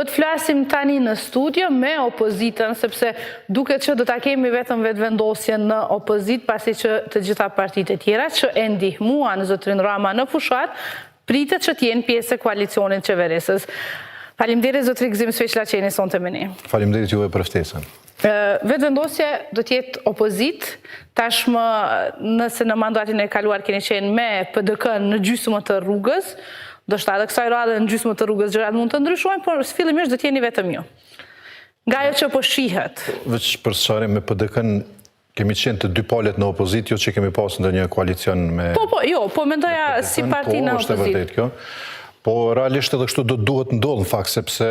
Do të flasim tani në studio me opozitën, sepse duket që do ta kemi vetëm vetëvendosjen në opozit, pasi që të gjitha partitë e tjera që e ndihmuan zotrin Rama në fushat, pritet që t'jenë pjesë e koalicionit qeverisës. Faleminderit zotri Gzim Sveqlla që jeni sonte me ne. Faleminderit juve për ftesën. Vetëvendosja do t'jetë opozit, tashmë nëse në mandatin e kaluar keni qenë me PDK në gjysmë të rrugës, do shta edhe kësaj radhe në gjysmë të rrugës gjërat mund të ndryshojnë, por fillimisht do t'jeni vetëm ju. Nga ajo që po shihet. Veç për sqarim me PDK-n kemi qenë të dy palët në opozit, jo që kemi pasur ndonjë koalicion me... Po mendoja si parti në opozit. Po, është e vërtet kjo. Po, realisht edhe kështu do duhet ndodhë në fakt, sepse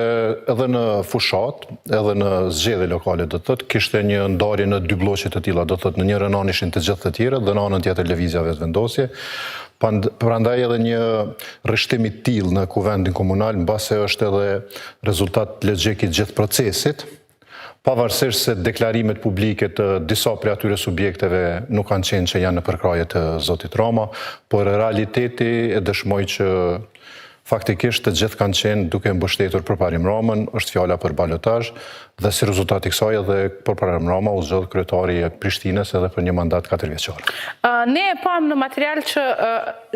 edhe në fushat, edhe në zgjedhje lokale, do të thotë, kishte një ndarje në dy bloqe të tilla, do të thotë në njërin anë ishin të gjithë të tjerë, dhe në anën tjetër lëvizja vetëvendosje. Prandaj edhe një rreshtim i tillë në kuvendin komunal, mbase është edhe rezultat logjik i gjithë procesit, pavarësisht se deklarimet publike të disa prej atyre subjekteve nuk kanë qenë që janë në përkraje të zotit Rama, por realiteti e dëshmoj që faktikisht të gjithë kanë qenë duke mbështetur përparim Ramën, është fjala për balotazh, dhe si rezultat i kësaj edhe përparim Rama u zgjodh kryetari i Prishtinës edhe për një mandat 4 vjeçar. Ne e pam në material që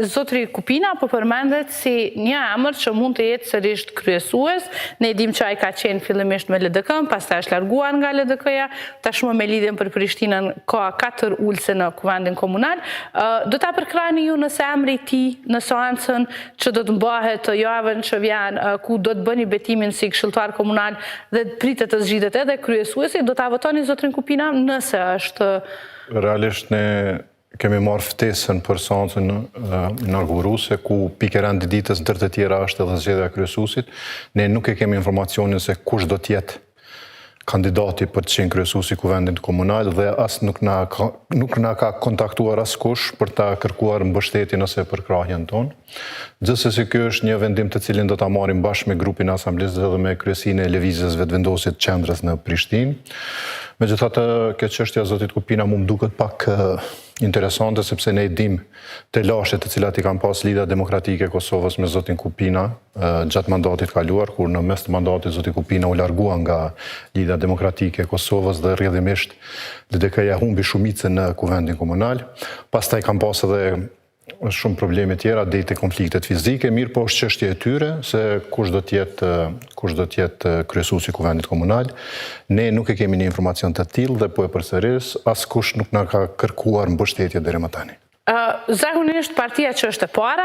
zotri Kupina po përmendet si një emër që mund të jetë sërish kryesues. Ne dim që ai ka qenë fillimisht me LDK-n, pastaj është larguar nga LDK-ja, tashmë me lidhjen për Prishtinën ka 4 ulse në kuvendin komunal. Do ta përkrahani ju nëse emri i tij në seancën që do të mbahet të javën që vjen, ku do të bëni betimin si këshilltar komunal dhe pritet të zgjidhet edhe kryesuesi, do ta votoni zotrin Kupina nëse është... Realisht ne kemi marrë ftesën për seancën inauguruese, ku pikë rënd ditës ndër të tjera është edhe zgjedhja e kryesuesit. Ne nuk e kemi informacionin se kush do të jetë kandidati për të qenë kryesuesi i kuvendit komunal dhe as nuk na ka kontaktuar askush për ta kërkuar mbështetjen ose përkrahjen tonë. Gjithsesi ky është një vendim të cilin do ta marrim bashkë me grupin e asamblesë dhe me kryesinë e lëvizjes vetëvendosje të qendrës në Prishtinë. Megjithatë, kjo çështja zotit Kupina mu më duket pak interesante, sepse ne i dim të lashët të cilat i kanë pas Lidhja Demokratike e Kosovës me zotin Kupina gjatë mandatit kaluar, kur në mes të mandatit zoti Kupina u largua nga Lidhja Demokratike e Kosovës dhe rrjedhimisht LDK-ja humbi shumicën në kuvendin komunal. Pastaj kanë pas edhe shumë probleme tjera, deri te konfliktet fizike, mirë po është çështje e tyre se kush do të jetë kryesuesi i kuvendit komunal. Ne nuk e kemi një informacion të tillë dhe po e përsëris, askush nuk na ka kërkuar mbështetje deri më tani. Zakonisht partia që është e para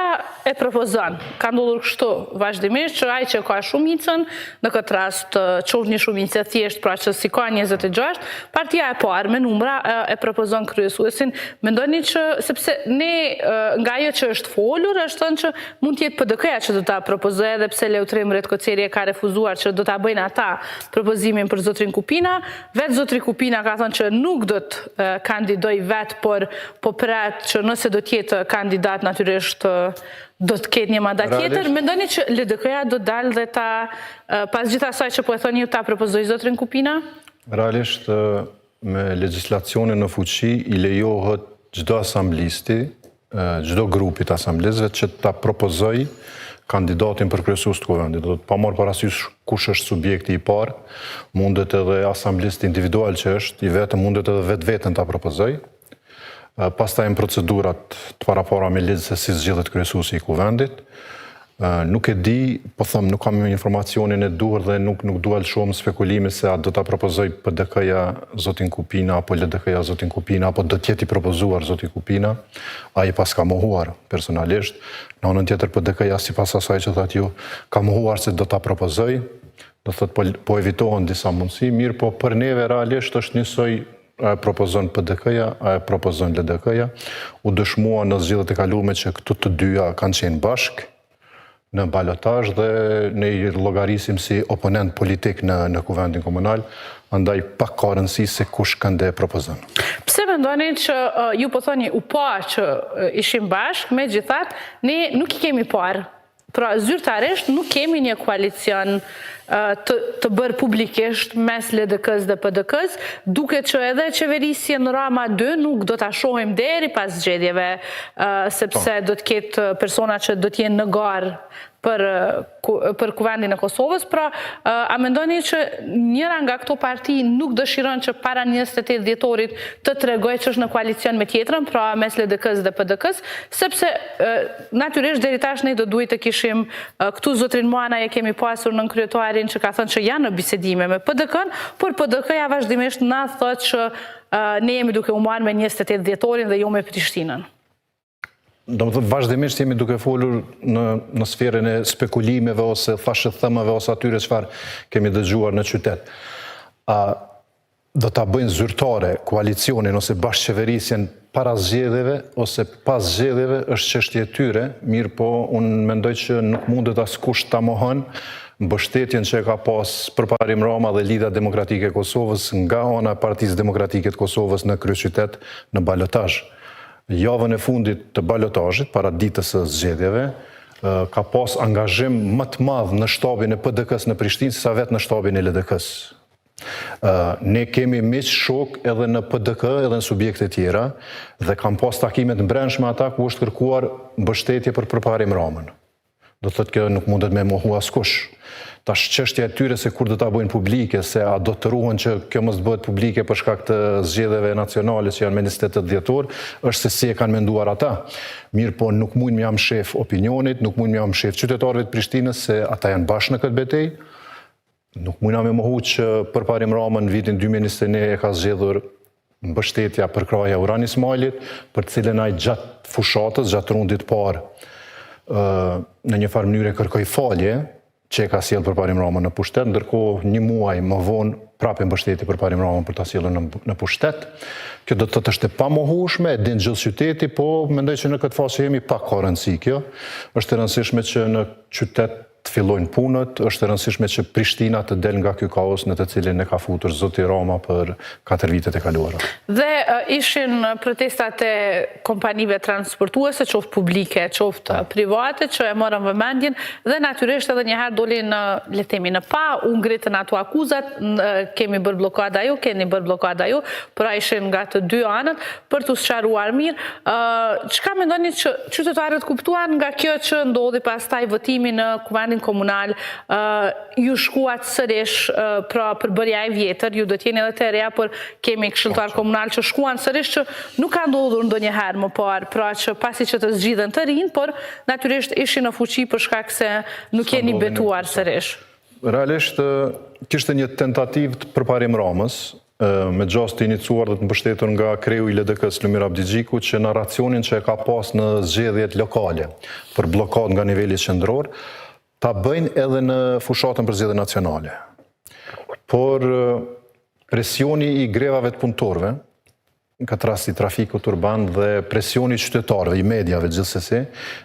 e propozon. Ka ndodhur kështu vazhdimisht që ai që ka shumicën, në këtë rast qoftë një shumicë e thjeshtë, pra që si ka 26, partia e parë me numra e propozon kryesuesin. Mendoni që sepse ne nga ajo që është folur është thënë që mund të jetë PDK-ja që do ta propozojë, edhe pse Leutrim Redkoceri ka refuzuar që do ta bëjnë ata propozimin për zotrin Kupina. Vetë zotri Kupina ka thënë që nuk do të kandidoj vetë, por po pret që nëse do t'jetë kandidat, natyrisht do të ketë një mandat tjetër. Mendoni që LDK-ja do dalë dhe ta, pas gjithë asaj që po e thoni ju, ta propozoj zotrin Kupina? Realisht, me legjislacionin në fuqi, i lejohet çdo asamblisti, çdo grupi të asamblesëve që ta propozoj kandidatin për kryesues të kuvendit. Do të pa marrë parasysh kush është subjekti i parë, mundet edhe asamblist individual që është, i vetëm mundet edhe vetveten ta propozoj. Pastaj në procedurat të parapara me ligj se si zgjidhet kryesuesi i kuvendit. Nuk e di, po them, nuk kam informacionin e duhur dhe nuk duhet shumë spekulimi se a do ta propozoj PDK-ja zotin Kupina apo LDK-ja zotin Kupina, apo do të jetë i propozuar zoti Kupina. Ai pas ka mohuar personalisht. Në anën tjetër PDK-ja sipas asaj që thatë ju, ka mohuar se do ta propozoj. Do thotë po evitohen disa mundësi, mirë, po për neve realisht është njësoj a e propozon PDK-ja, a e propozon LDK-ja. U dëshmua në zgjedhjet e kaluara që këto të dyja kanë qenë bashkë në balotazh dhe ne i llogarisim si oponent politik në kuvendin komunal, andaj pak ka rëndësi se kush kënde propozon. Pse mendoni që ju po thoni u pa që ishim bashkë, megjithatë ne nuk i kemi parë? Pra zyrtarisht nuk kemi një koalicion të bërë publikisht mes LDK-s dhe PDK-s, duke që edhe qeverisje në Rama 2 nuk do të shohim deri pas zgjedhjeve, sepse do të ketë persona që do t'jenë në garë për kuvendin e Kosovës, pra a mendoni që njëra nga këto parti nuk dëshiron që para 28 dhjetorit të tregoj që është në koalicion me tjetrën, pra mes LDK-s dhe PDK-s, sepse natyrisht deri tash ne do duhet të kishim këtu zotrin Muana e kemi pasur në kryetarin që ka thënë që janë në bisedime me PDK-n, por PDK-ja vazhdimisht na thotë që ne jemi duke u marrë me 28 dhjetorin dhe jo me Prishtinën. Do më thëtë vazhdimisht jemi duke folur në sferën e spekulimeve ose thashëthëmave ose atyre çfarë kemi dëgjuar në qytet. Do ta bëjnë zyrtare koalicionin ose bashkëqeverisjen para zgjedhjeve ose pas zgjedhjeve është çështje e tyre, mirë po unë mendoj që nuk mundet askush ta mohon mbështetjen që ka pas përparim Rama dhe Lidhja Demokratike e Kosovës nga ana e Partisë Demokratike të Kosovës në kryeqytet në balotazh. Javën e fundit të balotazhit, para ditës së zgjedhjeve, ka pas angazhim më të madh në shtabin e PDK-s në Prishtinë se sa vetë në shtabin e LDK-s. Ne kemi miq shok edhe në PDK edhe në subjekte tjera dhe kam pas takimet brendshme ata ku është kërkuar mbështetje për përparim Ramën. Do thotë që nuk mundet me mohu askush. Tash çështja e tyre se kur do ta bëjnë publike, se a do të ruhen që kjo mos bëhet publike për shkak të zgjedhjeve nacionale që janë me 28 dhjetor, është se si e kanë menduar ata. Mirë po nuk mund më jam shef opinionit, nuk mund më jam shef qytetarëve të Prishtinës se ata janë bashkë në këtë betejë. Nuk mund me mohu që përparim Ramën në vitin 2021 e ka zgjedhur mbështetja për kraja Uran Ismailit, për cilën ai gjatë fushatës, gjatë rundit parë, në një farë mënyrë kërkoi falje që e ka sjellë përparim Ramën në pushtet, ndërkohë një muaj më vonë prapë mbështeti përparim Ramën për ta sjellur në pushtet. Kjo do të thotë është e pamohueshme, e din gjithë qyteti, po mendoj që në këtë fazë jemi pak ka rëndësi kjo. Është e rëndësishme që në qytet të fillojnë punët, është e rëndësishme që Prishtina të del nga ky kaos në të cilin e ka futur zoti Rama për 4 vitet e kaluara. Dhe ishin protestat e kompanive transportuese, qoftë publike, qoftë private, që e morën vëmendjen dhe natyrisht edhe njëherë dolin le të themi në pa, u ngritën ato akuzat, kemi bërë blokada ju, keni bërë blokada ju, pra ishin nga të dy anët për të sqaruar mirë. Çka mendoni që qytetarët kuptuan nga kjo që ndodhi pastaj votimi në kuvendin komunal, ju shkuat sërish pra përbërja e vjetër, ju do t'jeni edhe të reja, por kemi këshilltar komunal që shkuan sërish që nuk ka ndodhur ndonjëherë më parë, pra që pasi që të zgjidhen të rinj, por natyrisht ishin në fuqi për shkak se nuk jeni betuar sërish. Realisht kishte një tentativë të përparim Ramës, me gjast të iniciuar dhe të mbështetur nga kreu i LDK-s Lumir Abdigjiku, që në racionin që e ka pas në zgjedhjet lokale për blokad nga niveli qendror, ta bëjnë edhe në fushatën për zgjedhje nacionale. Por presioni i grevave të punëtorëve, në këtë rast i trafikut urban dhe presioni i qytetarëve, i mediave gjithsesi,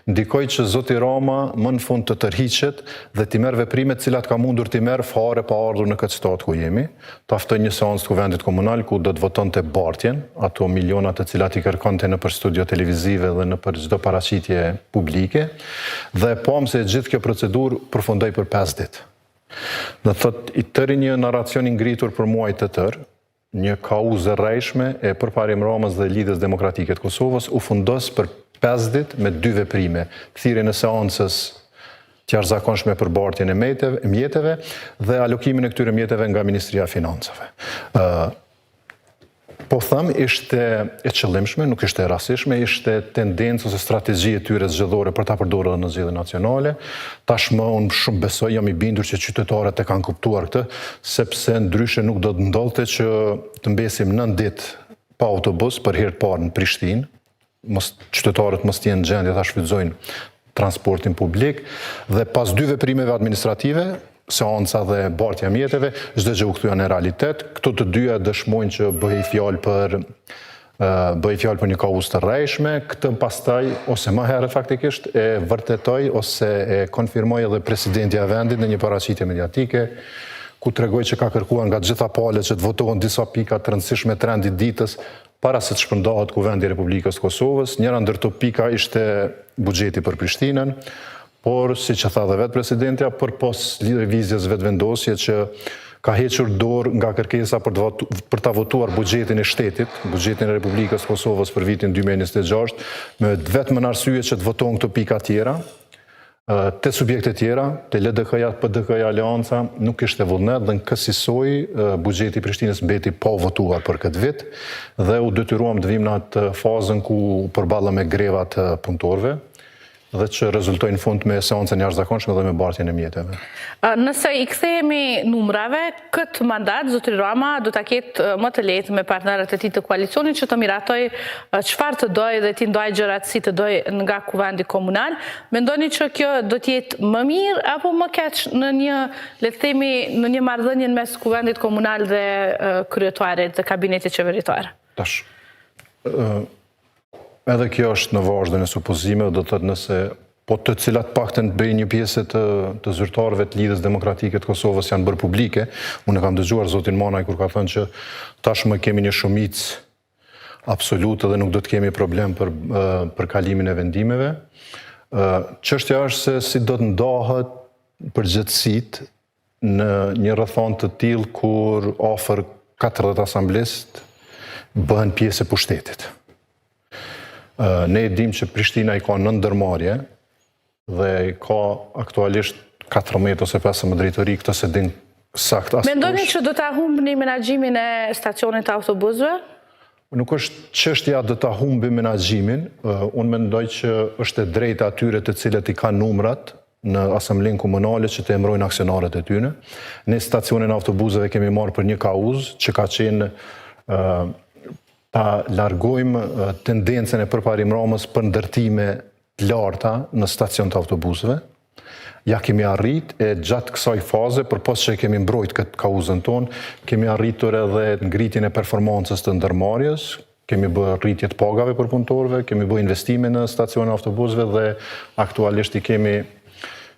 ndikoi që zoti Rama më në fund të tërhiqet dhe t'i merr veprimet cilat ka mundur t'i merr fare pa ardhur në këtë shtat ku jemi. Ta ftoi një seancë të kuvendit komunal ku do të votonte bartjen, ato milionat të cilat i kërkonte në për studio televizive dhe në për çdo paraqitje publike, dhe pam se gjithë kjo procedurë përfundoi për 5 ditë. Do thotë i tëri një narracion i ngritur për muaj të tërë, një kauzë rrejshme e përparim Ramës dhe Lidhjes Demokratike të Kosovës u fundos për 5 ditë me 2 veprime, thirrjen e seancës të jashtëzakonshme për bartjen e mjeteve dhe alokimin e këtyre mjeteve nga Ministria e Financave. Po them, ishte e qëllimshme, nuk ishte e rastishme, ishte tendencë ose strategji e tyre zgjedhore për ta përdorur në zgjedhje nacionale. Tashmë unë shumë besoj, jam i bindur që qytetarët e kanë kuptuar këtë, sepse ndryshe nuk do të ndodhte që të mbesim 9 ditë pa autobus për herë të parë në Prishtinë, qytetarët mos jenë në gjendje ta shfrytëzojnë transportin publik, dhe pas 2 veprimeve administrative, seanca dhe bartja mjeteve, çdo gjë u kthye në realitet. Këto të dyja dëshmojnë që bëhej fjalë për një kauzë të rrejshme. Këtë pastaj, ose më herët faktikisht, e vërtetoi ose e konfirmoi edhe presidenti i vendit në një paraqitje mediatike, ku tregoi që ka kërkuar nga të gjitha palët që të votohen disa pika të rëndësishme të rendit ditës para se të shpërndahet Kuvendi i Republikës së Kosovës. Njëra ndër këto pika ishte buxheti për Prishtinën, por, si që tha dhe vetë presidentja, për pos lëvizjes vetëvendosje që ka hequr dorë nga kërkesa për ta votuar buxhetin e shtetit, buxhetin e Republikës Kosovës për vitin 2026, me vetëm në arsye që të votojnë këto pika tjera, të subjekte tjera, të LDK-ja, PDK-ja, Aleanca, nuk ishte vullnet dhe në kësisoj buxheti i Prishtinës mbeti pa votuar për këtë vit dhe u detyruam të vim në atë fazën ku përballa me grevat punëtorëve dhe që rezultojnë në fund me seancën jashtëzakonshme dhe me bartjen e mjeteve. Nëse i kthehemi numrave, këtë mandat zotëri Rama do ta ketë më të lehtë me partnerët e tij të koalicionit që të miratoj çfarë të dojë dhe ti ndaj gjërat si të dojë nga kuvendi komunal. Mendoni që kjo do të jetë më mirë apo më keq në një, le të themi, në një marrëdhënie mes kuvendit komunal dhe kryetarit dhe kabinetit qeveritar? Tash, edhe kjo është në vazhdën e supozimeve, do të thotë nëse po të cilat paktën të bëjnë një pjesë të zyrtarëve të Lidhjes Demokratike të Kosovës janë bërë publike. Unë kam dëgjuar zotin Manaj kur ka thënë që tashmë kemi një shumicë absolute dhe nuk do të kemi problem për kalimin e vendimeve. Çështja është se si do të ndahet përgjithësitë në një rrethon të tillë kur afër 40 asamblestë bëhen pjesë e pushtetit. Ne e dim që Prishtina i ka 9 ndërmarrje dhe i ka aktualisht 14 ose 15 drejtori, këtë se din sakt askush. Mendoni që do ta humbni menaxhimin e stacionit të autobusëve? Nuk është çështja do ta humbi menaxhimin, unë mendoj që është e drejtë atyre të cilët i kanë numrat në asamblenë komunale që të emërojnë aksionarët e tyre. Ne stacionin e autobusëve kemi marrë për një kauzë që ka qenë ta largojmë tendencën e përparim Ramës për ndërtime të larta në stacion të autobusëve. Ja kemi arrit e gjatë kësaj faze, përpos që kemi mbrojt këtë kauzën tonë, kemi arritur edhe ngritjen e performancës të ndërmarrjes, kemi bërë rritje të pagave për punëtorëve, kemi bërë investime në stacion e autobusëve dhe aktualisht i kemi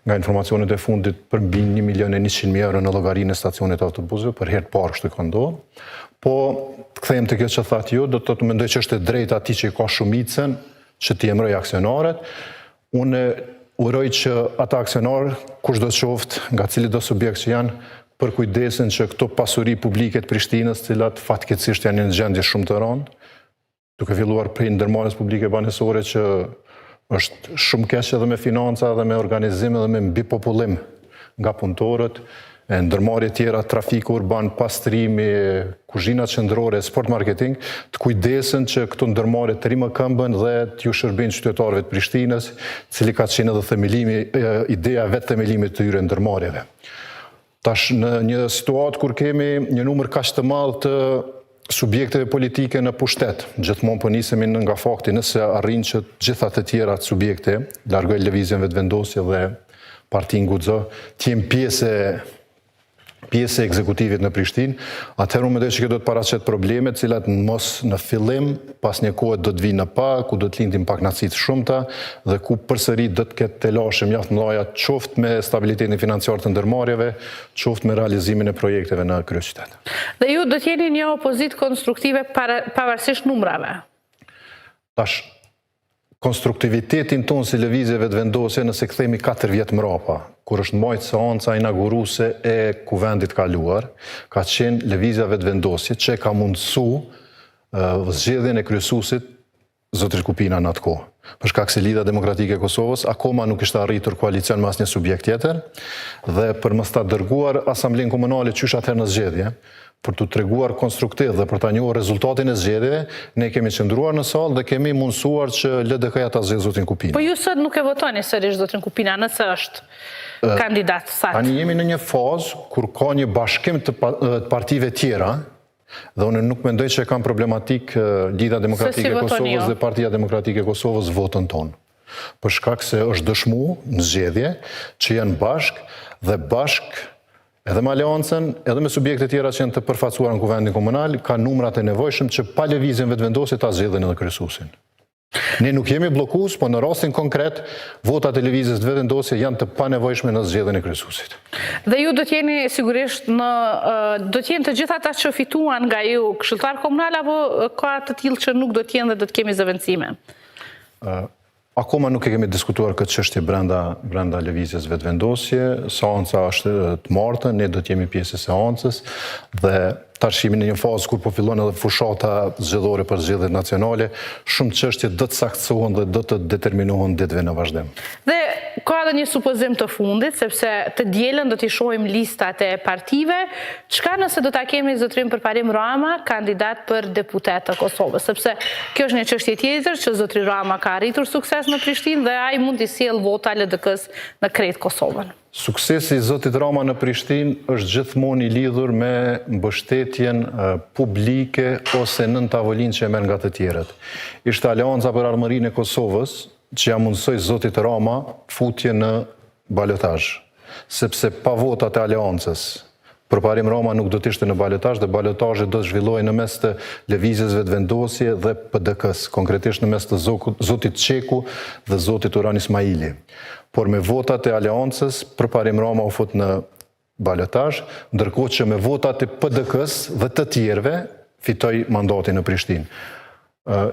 nga informacionet e fundit për mbi 1.100.000 euro në llogarinë e stacionit të autobusëve, për herë të parë kështu ka ndodhur. Po, të kthejmë të kjo që thatë ju, do të mendoj që është e drejtë ati që i ka shumicën që t'i emëroj aksionarët. Unë uroj që ata aksionarë, kush do të qoftë, nga cili do subjekt që janë, për kujdesin që këto pasuri publike të Prishtinës, cilat fatkeqësisht janë në gjendje shumë të rëndë, duke filluar prej ndërmarrjes publike banesore që është shumë keq edhe me financa dhe me organizim edhe me mbipopullim nga punëtorët, ndërmarrje tjera, trafiku urban, pastrimi, kuzhinat qendrore, sport marketing, të kujdesen që këto ndërmarrje të rimë këmbën dhe t'ju shërbejnë qytetarëve të Prishtinës, cili ka qenë edhe themelimi, ideja vetë themelimit të tyre ndërmarrjeve. Tash në një situatë kur kemi një numër kaq të madh të subjekteve politike në pushtet, gjithmonë po nisemi nga fakti nëse arrin që gjitha të tjera të subjekte, largoj lëvizjen vetëvendosje dhe partin guxo, të jenë pjesë e ekzekutivit në Prishtinë, atëherë unë mendoj që kjo do të paraqet probleme, të cilat mos në fillim, pas një kohe do të vinë në pa, ku do të lindin pakënaqësi të shumta dhe ku përsëri do të ketë telashe mjaft mëdha qoftë me stabilitetin financiar të ndërmarrjeve, qoftë me realizimin e projekteve në kryeqytet. Dhe ju do të jeni një opozitë konstruktive pavarësisht numrave. Tash, konstruktivitetin tonë si lëvizje vetëvendosje nëse kthehemi 4 vjet mrapa, kur është mbajtur seanca inauguruese e kuvendit kaluar, ka qenë lëvizja vetëvendosje që ka mundësu zgjedhjen e kryesuesit zotëri Kupina në atë kohë. Për shkak se Lidhja Demokratike e Kosovës akoma nuk ishte arritur koalicion me asnjë subjekt tjetër dhe për mos ta dërguar asamblenë komunale qysh atëherë në zgjedhje, për të treguar konstruktiv dhe për ta njohur rezultatin e zgjedhjeve, ne kemi qëndruar në sallë dhe kemi mundësuar që LDK-ja ta zgjedhë zotin Kupina. Po ju sot nuk e votoni sërish zotin Kupina nëse është kandidat sakt. Tani jemi në një fazë kur ka një bashkim të partive tjera dhe unë nuk mendoj që kam problematik Lidhja Demokratike e Kosovës dhe Partia Demokratike e Kosovës votën tonë. Për shkak se është dëshmuar në zgjedhje që janë bashkë dhe bashkë edhe me Aleancën, edhe me subjekte tjera që janë të përfaqësuar në kuvendin komunal, ka numrat e nevojshëm që pa lëvizjen vetëvendosje ta zgjedhin edhe kryesuesin. Ne nuk jemi bllokues, po në rastin konkret, votat e lëvizjes vetëvendosje janë të panevojshme në zgjedhjen e kryesuesit. Dhe ju do të jeni sigurisht do të jenë të gjitha ata që fituan nga ju këshilltar komunal apo ka të tillë që nuk do të jenë dhe do të kemi zëvendësime? Akoma nuk e kemi diskutuar këtë çështje brenda lëvizjes vetëvendosje. Seanca është të martën, ne do të jemi pjesë e seancës dhe tash jemi në një fazë kur po fillon edhe fushata zgjedhore për zgjedhjet nacionale, shumë çështje do të saktësohen dhe do të determinohen ditëve në vazhdim. Dhe ka edhe një supozim të fundit, sepse të dielën do t'i shohim listat e partive, çka nëse do ta kemi zotrin Përparim Rama kandidat për deputet të Kosovës, sepse kjo është një çështje tjetër që zotri Rama ka arritur sukses në Prishtinë dhe ai mund t'i sjellë vota LDK-s në krejt Kosovën. Suksesi i zotit Rama në Prishtinë është gjithmonë i lidhur me mbështetjen publike ose nën tavolinë që e merr nga të tjerët. Ishte Aleanca për Armërinë e Kosovës që ja mundsoi zotit Rama futje në balotazh, sepse pa votat e Aleancës Përparim Rama nuk do të ishte në balotazh dhe balotazhi do të zhvillohej në mes të lëvizjes vetëvendosje dhe PDK-s, konkretisht në mes të zotit Çeku dhe zotit Uran Ismaili. Por me votat e Aleancës, Përparim Rama u fut në balotazh, ndërkohë që me votat e PDK-s dhe të tjerëve fitoi mandatin në Prishtinë.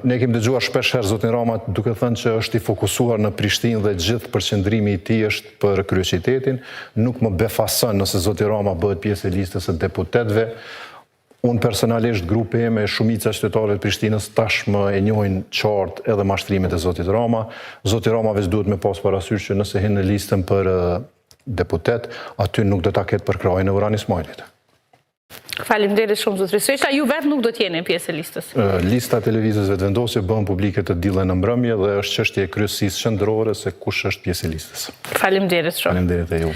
Ne kemi dëgjuar shpesh herë zotin Rama duke thënë që është i fokusuar në Prishtinë dhe gjithë përqendrimi i tij është për kryeqytetin. Nuk më befason nëse zoti Rama bëhet pjesë e listës së deputetëve. Unë personalisht, grupi im e shumica qytetarëve të Prishtinës tashmë e njohin qartë edhe mashtrimet e zotit Rama. Zoti Rama veç duhet me pas parasysh që nëse hin në listën për deputet, aty nuk do ta ketë përkrahjen e Uran Ismailit. Faleminderit shumë zotri Sveqa, ju vetë nuk do t'jeni pjesë e listës. Lista e televizës vetëvendosje bëhen publike të diellën në mbrëmje dhe është çështje e kryesisë qendrore se kush është pjesë e listës. Faleminderit shumë. Faleminderit e ju.